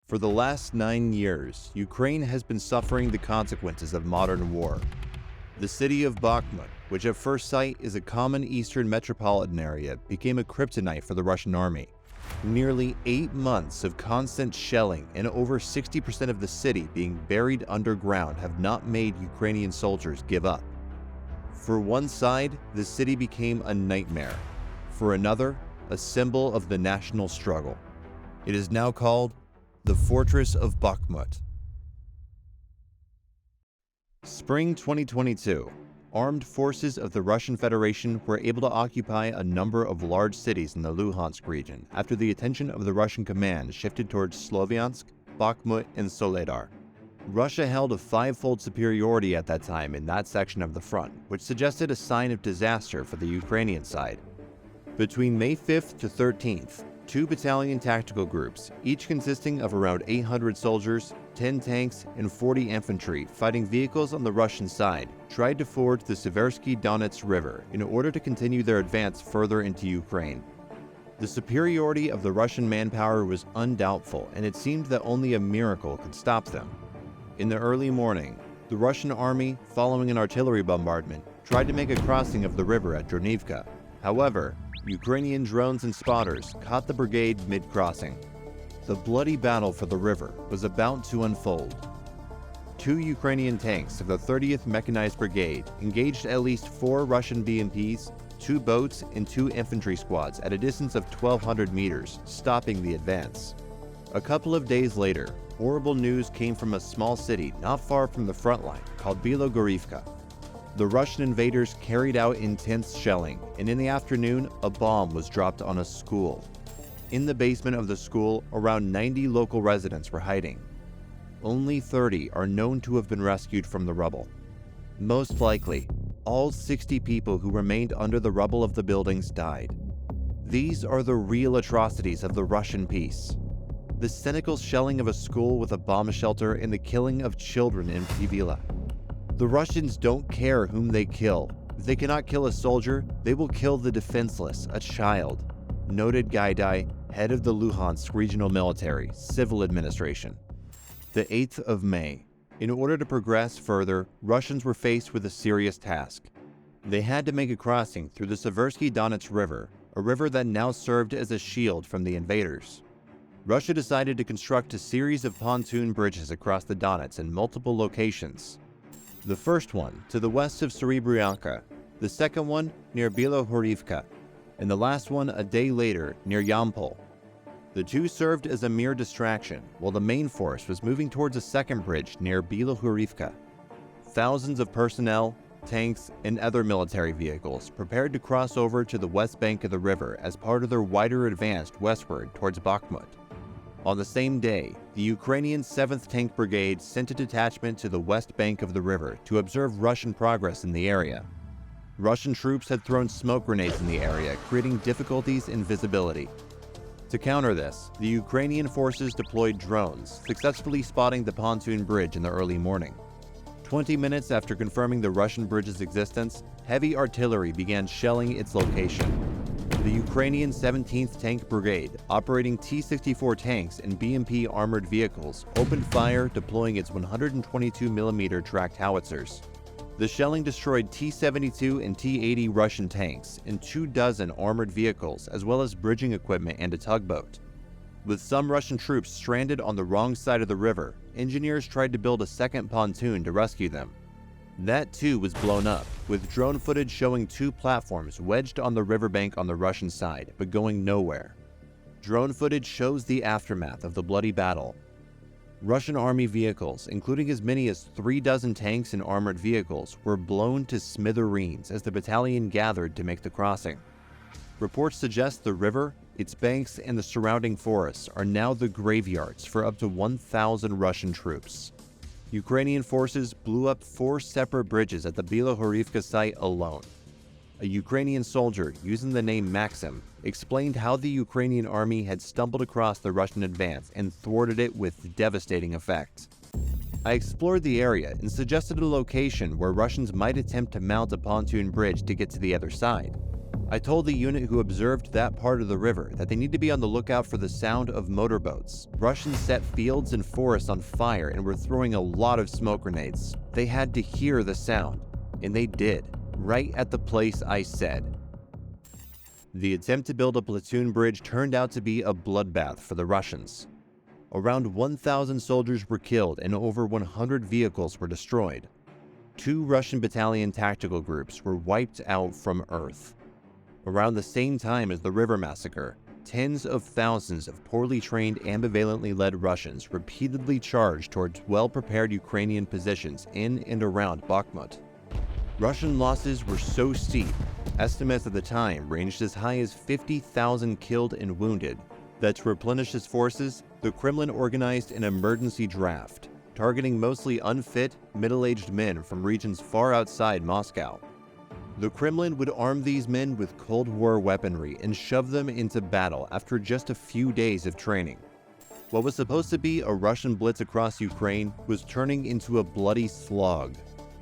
For the last 9 years, Ukraine has been suffering the consequences of modern war. The city of Bakhmut, which at first sight is a common eastern metropolitan area, became a kryptonite for the Russian army. Nearly 8 months of constant shelling and over 60% of the city being buried underground have not made Ukrainian soldiers give up. For one side, the city became a nightmare. For another, a symbol of the national struggle. It is now called the Fortress of Bakhmut. Spring 2022. Armed forces of the Russian Federation were able to occupy a number of large cities in the Luhansk region after the attention of the Russian command shifted towards Sloviansk, Bakhmut, and Soledar. Russia held a five-fold superiority at that time in that section of the front, which suggested a sign of disaster for the Ukrainian side. Between May 5th to 13th, 2 battalion tactical groups, each consisting of around 800 soldiers, 10 tanks, and 40 infantry fighting vehicles on the Russian side, tried to ford the Seversky Donets River in order to continue their advance further into Ukraine. The superiority of the Russian manpower was undoubtful, and it seemed that only a miracle could stop them. In the early morning, the Russian army, following an artillery bombardment, tried to make a crossing of the river at Dronivka. However, Ukrainian drones and spotters caught the brigade mid-crossing. The bloody battle for the river was about to unfold. 2 Ukrainian tanks of the 30th Mechanized Brigade engaged at least 4 Russian BMPs, 2 boats, and 2 infantry squads at a distance of 1,200 meters, stopping the advance. A couple of days later, horrible news came from a small city not far from the front line called Bilogorivka. The Russian invaders carried out intense shelling, and in the afternoon, a bomb was dropped on a school. In the basement of the school, around 90 local residents were hiding. Only 30 are known to have been rescued from the rubble. Most likely, all 60 people who remained under the rubble of the buildings died. These are the real atrocities of the Russian peace. The cynical shelling of a school with a bomb shelter and the killing of children in Privila. The Russians don't care whom they kill. If they cannot kill a soldier, they will kill the defenseless, a child, noted Gaidai, head of the Luhansk Regional Military Civil Administration. The 8th of May. In order to progress further, Russians were faced with a serious task. They had to make a crossing through the Seversky Donets River, a river that now served as a shield from the invaders. Russia decided to construct a series of pontoon bridges across the Donets in multiple locations. The first one to the west of Serebryanka, the second one near Bilohorivka, and the last one a day later near Yampol. The two served as a mere distraction, while the main force was moving towards a second bridge near Bilohorivka. Thousands of personnel, tanks, and other military vehicles prepared to cross over to the west bank of the river as part of their wider advance westward towards Bakhmut. On the same day, the Ukrainian 7th Tank Brigade sent a detachment to the west bank of the river to observe Russian progress in the area. Russian troops had thrown smoke grenades in the area, creating difficulties in visibility. To counter this, the Ukrainian forces deployed drones, successfully spotting the pontoon bridge in the early morning. 20 minutes after confirming the Russian bridge's existence, heavy artillery began shelling its location. The Ukrainian 17th Tank Brigade, operating T-64 tanks and BMP armored vehicles, opened fire deploying its 122mm tracked howitzers. The shelling destroyed T-72 and T-80 Russian tanks and 24 armored vehicles, as well as bridging equipment and a tugboat. With some Russian troops stranded on the wrong side of the river, engineers tried to build a second pontoon to rescue them. That too was blown up, with drone footage showing 2 platforms wedged on the riverbank on the Russian side, but going nowhere. Drone footage shows the aftermath of the bloody battle. Russian army vehicles, including as many as 36 tanks and armored vehicles, were blown to smithereens as the battalion gathered to make the crossing. Reports suggest the river, its banks, and the surrounding forests are now the graveyards for up to 1,000 Russian troops. Ukrainian forces blew up 4 separate bridges at the Bilohorivka site alone. A Ukrainian soldier, using the name Maxim, explained how the Ukrainian army had stumbled across the Russian advance and thwarted it with devastating effect. I explored the area and suggested a location where Russians might attempt to mount a pontoon bridge to get to the other side. I told the unit who observed that part of the river that they need to be on the lookout for the sound of motorboats. Russians set fields and forests on fire and were throwing a lot of smoke grenades. They had to hear the sound, and they did, right at the place I said. The attempt to build a platoon bridge turned out to be a bloodbath for the Russians. Around 1,000 soldiers were killed and over 100 vehicles were destroyed. 2 Russian battalion tactical groups were wiped out from Earth. Around the same time as the river massacre, tens of thousands of poorly trained, ambivalently led Russians repeatedly charged towards well-prepared Ukrainian positions in and around Bakhmut. Russian losses were so steep, estimates at the time ranged as high as 50,000 killed and wounded, that to replenish his forces, the Kremlin organized an emergency draft, targeting mostly unfit, middle-aged men from regions far outside Moscow. The Kremlin would arm these men with Cold War weaponry and shove them into battle after just a few days of training. What was supposed to be a Russian blitz across Ukraine was turning into a bloody slog.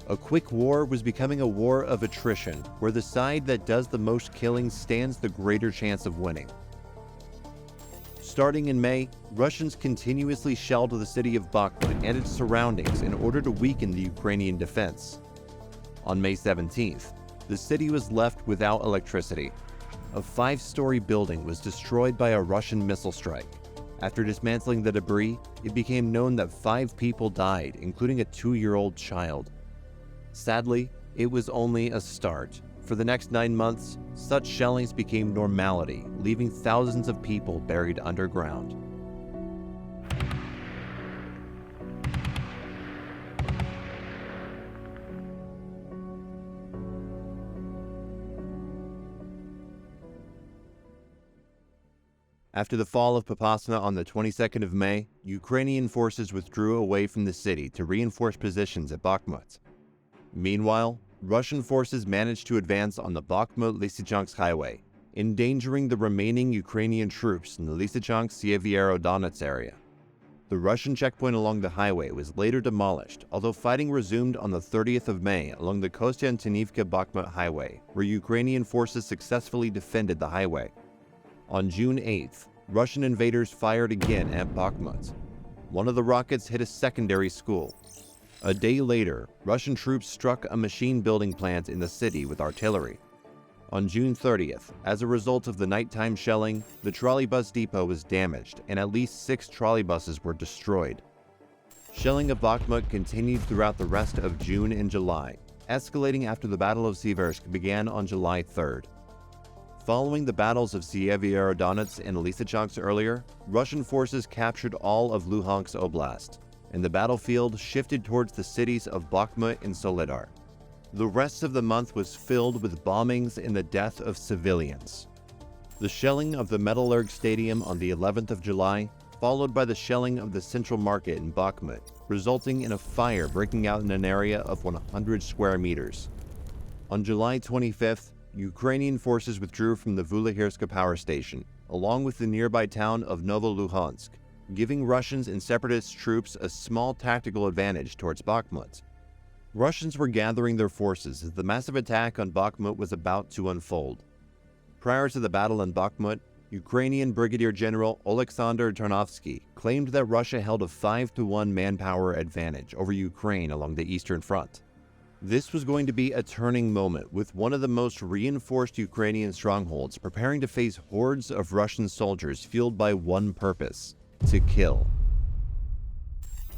A quick war was becoming a war of attrition, where the side that does the most killing stands the greater chance of winning. Starting in May, Russians continuously shelled the city of Bakhmut and its surroundings in order to weaken the Ukrainian defense. On May 17th, the city was left without electricity. A 5-story building was destroyed by a Russian missile strike. After dismantling the debris, it became known that 5 people died, including a 2-year-old child. Sadly, it was only a start. For the next 9 months, such shellings became normality, leaving thousands of people buried underground. After the fall of Popasna on the 22nd of May, Ukrainian forces withdrew away from the city to reinforce positions at Bakhmut. Meanwhile, Russian forces managed to advance on the Bakhmut-Lysychansk highway, endangering the remaining Ukrainian troops in the Lysychansk-Donets area. The Russian checkpoint along the highway was later demolished, although fighting resumed on the 30th of May along the Kostiantynivka-Bakhmut highway, where Ukrainian forces successfully defended the highway. On June 8th, Russian invaders fired again at Bakhmut. One of the rockets hit a secondary school. A day later, Russian troops struck a machine-building plant in the city with artillery. On June 30th, as a result of the nighttime shelling, the trolleybus depot was damaged and at least 6 trolleybuses were destroyed. Shelling of Bakhmut continued throughout the rest of June and July, escalating after the Battle of Siversk began on July 3rd. Following the battles of Donets and Lysychansk earlier, Russian forces captured all of Luhansk Oblast, and the battlefield shifted towards the cities of Bakhmut and Soledar. The rest of the month was filled with bombings and the death of civilians. The shelling of the Metallurg Stadium on the 11th of July, followed by the shelling of the Central Market in Bakhmut, resulting in a fire breaking out in an area of 100 square meters. On July 25th, Ukrainian forces withdrew from the Vulahirska power station, along with the nearby town of Novoluhansk, giving Russians and separatist troops a small tactical advantage towards Bakhmut. Russians were gathering their forces as the massive attack on Bakhmut was about to unfold. Prior to the battle in Bakhmut, Ukrainian Brigadier General Oleksandr Tarnovsky claimed that Russia held a 5-to-1 manpower advantage over Ukraine along the Eastern Front. This was going to be a turning moment, with one of the most reinforced Ukrainian strongholds preparing to face hordes of Russian soldiers fueled by one purpose: to kill.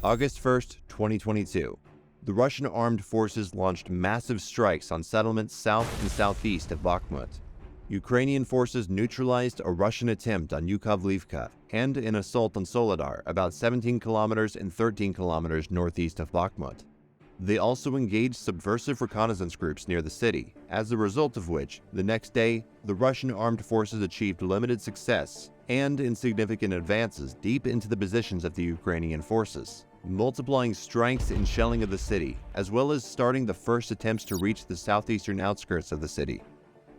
August 1st, 2022. The Russian armed forces launched massive strikes on settlements south and southeast of Bakhmut. Ukrainian forces neutralized a Russian attempt on Yukavlivka and an assault on Soledar, about 17 kilometers and 13 kilometers northeast of Bakhmut. They also engaged subversive reconnaissance groups near the city, as a result of which, the next day, the Russian armed forces achieved limited success and insignificant advances deep into the positions of the Ukrainian forces, multiplying strikes and shelling of the city, as well as starting the first attempts to reach the southeastern outskirts of the city.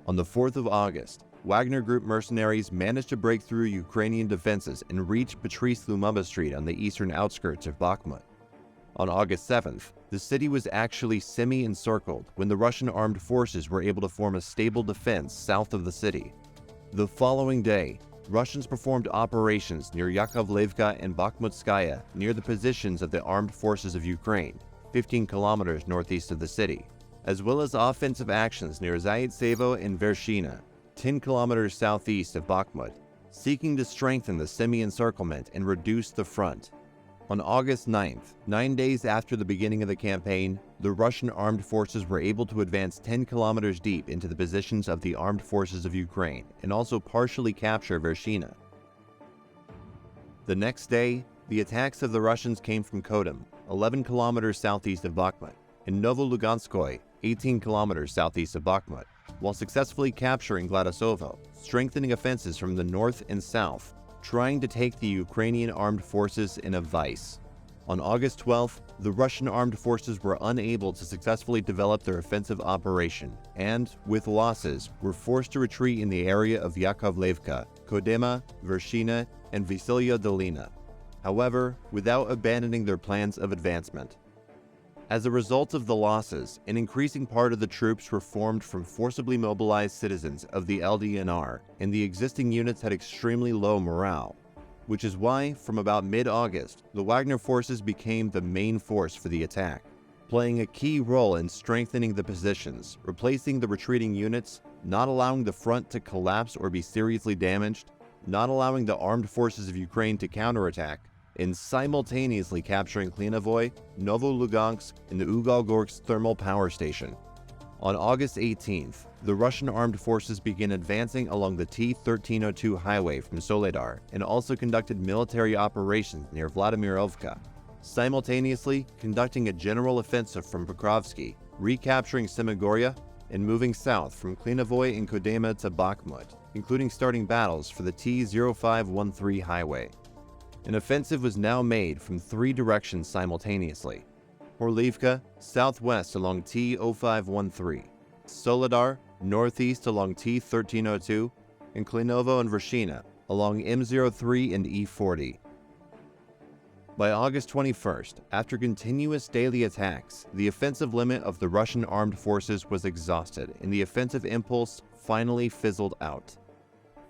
On the 4th of August, Wagner Group mercenaries managed to break through Ukrainian defenses and reach Patrice Lumumba Street on the eastern outskirts of Bakhmut. On August 7th, the city was actually semi-encircled when the Russian armed forces were able to form a stable defense south of the city. The following day, Russians performed operations near Yakovlevka and Bakhmutskaya near the positions of the armed forces of Ukraine, 15 kilometers northeast of the city, as well as offensive actions near Zaitsevo and Vershina, 10 kilometers southeast of Bakhmut, seeking to strengthen the semi-encirclement and reduce the front. On August 9th, 9 days after the beginning of the campaign, the Russian armed forces were able to advance 10 kilometers deep into the positions of the armed forces of Ukraine and also partially capture Vershina. The next day, the attacks of the Russians came from Kodym, 11 kilometers southeast of Bakhmut, and Novoluganskoye, 18 kilometers southeast of Bakhmut, while successfully capturing Vladisovo, strengthening offenses from the north and south, trying to take the Ukrainian armed forces in a vice. On August 12th, the Russian armed forces were unable to successfully develop their offensive operation and, with losses, were forced to retreat in the area of Yakovlevka, Kodyma, Vershina, and Vasilya Dolina, however, without abandoning their plans of advancement. As a result of the losses, an increasing part of the troops were formed from forcibly mobilized citizens of the LDNR, and the existing units had extremely low morale, which is why, from about mid-August, the Wagner forces became the main force for the attack, playing a key role in strengthening the positions, replacing the retreating units, not allowing the front to collapse or be seriously damaged, not allowing the armed forces of Ukraine to counterattack, and simultaneously capturing Klinovoy, Novolugansk, and the Ugalgorsk thermal power station. On August 18th, the Russian armed forces began advancing along the T-1302 highway from Soledar and also conducted military operations near Vladimirovka, simultaneously conducting a general offensive from Pokrovsky, recapturing Semigorya, and moving south from Klinovoy and Kodyma to Bakhmut, including starting battles for the T-0513 highway. An offensive was now made from 3 directions simultaneously: Horlivka, southwest along T-0513, Soledar, northeast along T-1302, and Klinovo and Vershina along M03 and E40. By August 21st, after continuous daily attacks, the offensive limit of the Russian armed forces was exhausted and the offensive impulse finally fizzled out.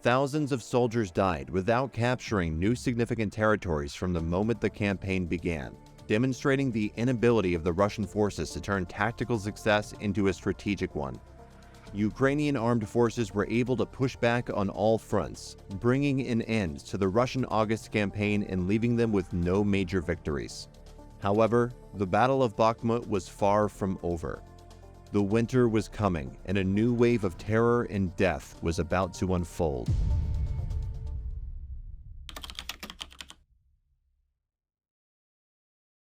Thousands of soldiers died without capturing new significant territories from the moment the campaign began, demonstrating the inability of the Russian forces to turn tactical success into a strategic one. Ukrainian armed forces were able to push back on all fronts, bringing an end to the Russian August campaign and leaving them with no major victories. However, the Battle of Bakhmut was far from over. The winter was coming, and a new wave of terror and death was about to unfold.